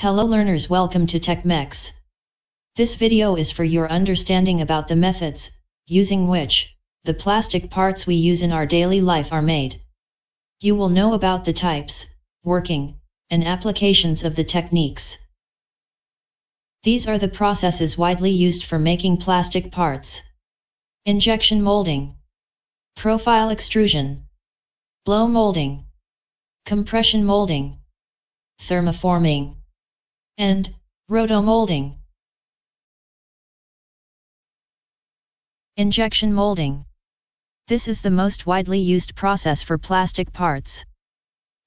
Hello learners, welcome to TechMex. This video is for your understanding about the methods, using which, the plastic parts we use in our daily life are made. You will know about the types, working, and applications of the techniques. These are the processes widely used for making plastic parts. Injection molding, profile extrusion, blow molding, compression molding, thermoforming, and rotomolding. Injection molding. This is the most widely used process for plastic parts.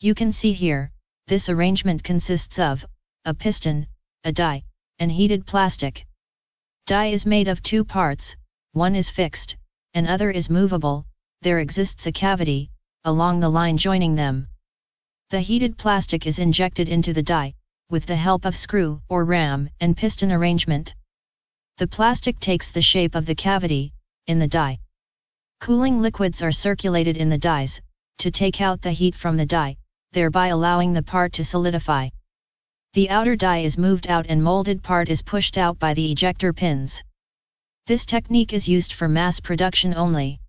You can see here, this arrangement consists of a piston, a die, and heated plastic. Die is made of two parts, one is fixed, and other is movable. There exists a cavity along the line joining them. The heated plastic is injected into the die, with the help of screw or ram and piston arrangement. The plastic takes the shape of the cavity in the die. Cooling liquids are circulated in the dies to take out the heat from the die, thereby allowing the part to solidify. The outer die is moved out and molded part is pushed out by the ejector pins. This technique is used for mass production only.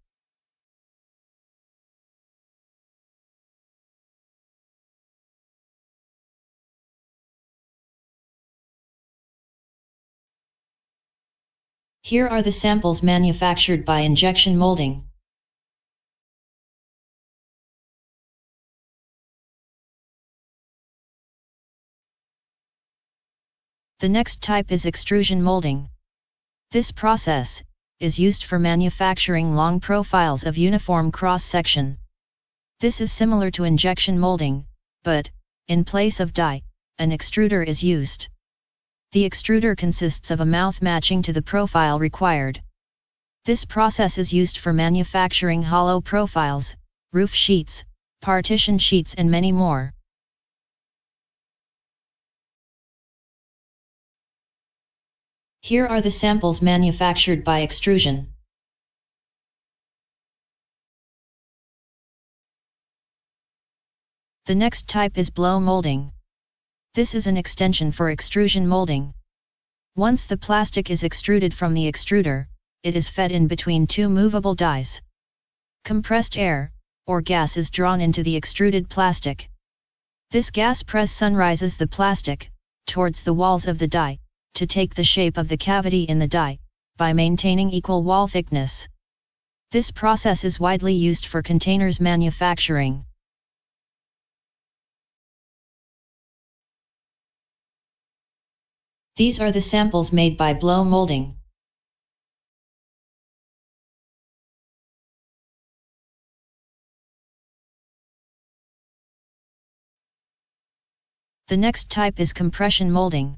Here are the samples manufactured by injection molding. The next type is extrusion molding. This process is used for manufacturing long profiles of uniform cross-section. This is similar to injection molding, but, in place of die, an extruder is used. The extruder consists of a mouth matching to the profile required. This process is used for manufacturing hollow profiles, roof sheets, partition sheets and many more. Here are the samples manufactured by extrusion. The next type is blow molding. This is an extension for extrusion molding. Once the plastic is extruded from the extruder, it is fed in between two movable dies. Compressed air, or gas, is drawn into the extruded plastic. This gas pressurizes the plastic towards the walls of the die, to take the shape of the cavity in the die, by maintaining equal wall thickness. This process is widely used for containers manufacturing. These are the samples made by blow molding. The next type is compression molding.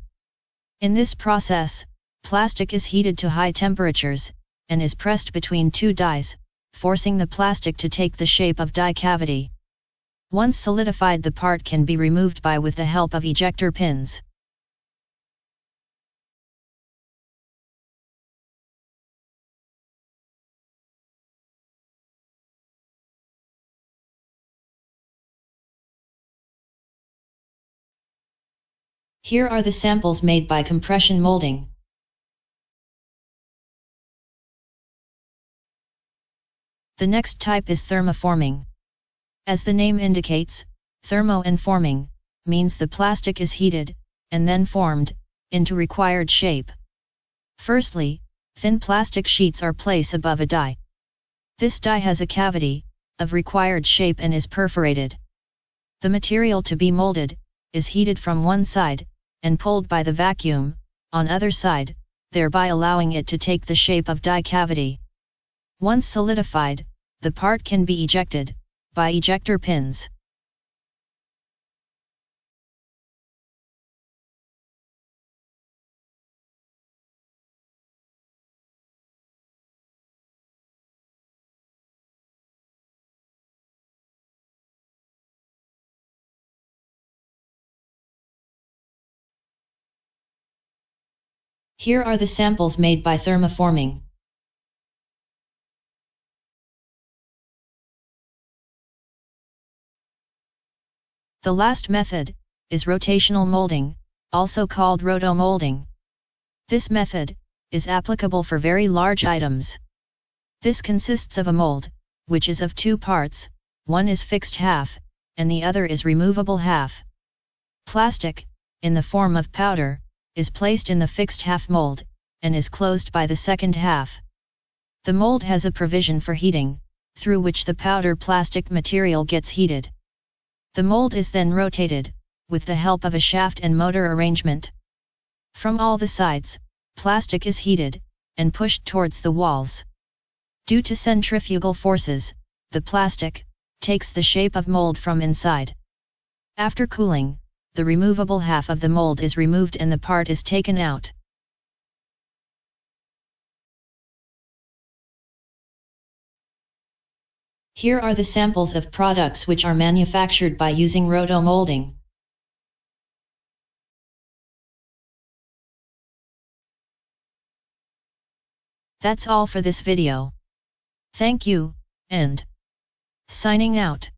In this process, plastic is heated to high temperatures, and is pressed between two dies, forcing the plastic to take the shape of die cavity. Once solidified, the part can be removed with the help of ejector pins. Here are the samples made by compression molding. The next type is thermoforming. As the name indicates, thermo and forming means the plastic is heated, and then formed into required shape. Firstly, thin plastic sheets are placed above a die. This die has a cavity of required shape and is perforated. The material to be molded is heated from one side, and pulled by the vacuum on other side, thereby allowing it to take the shape of die cavity. Once solidified, the part can be ejected by ejector pins. Here are the samples made by thermoforming. The last method is rotational molding, also called rotomolding. This method is applicable for very large items. This consists of a mold, which is of two parts, one is fixed half, and the other is removable half. Plastic, in the form of powder, is placed in the fixed half mold, and is closed by the second half. The mold has a provision for heating, through which the powder plastic material gets heated. The mold is then rotated, with the help of a shaft and motor arrangement. From all the sides, plastic is heated, and pushed towards the walls. Due to centrifugal forces, the plastic takes the shape of mold from inside. After cooling, the removable half of the mold is removed and the part is taken out. Here are the samples of products which are manufactured by using rotomolding. That's all for this video. Thank you, and signing out.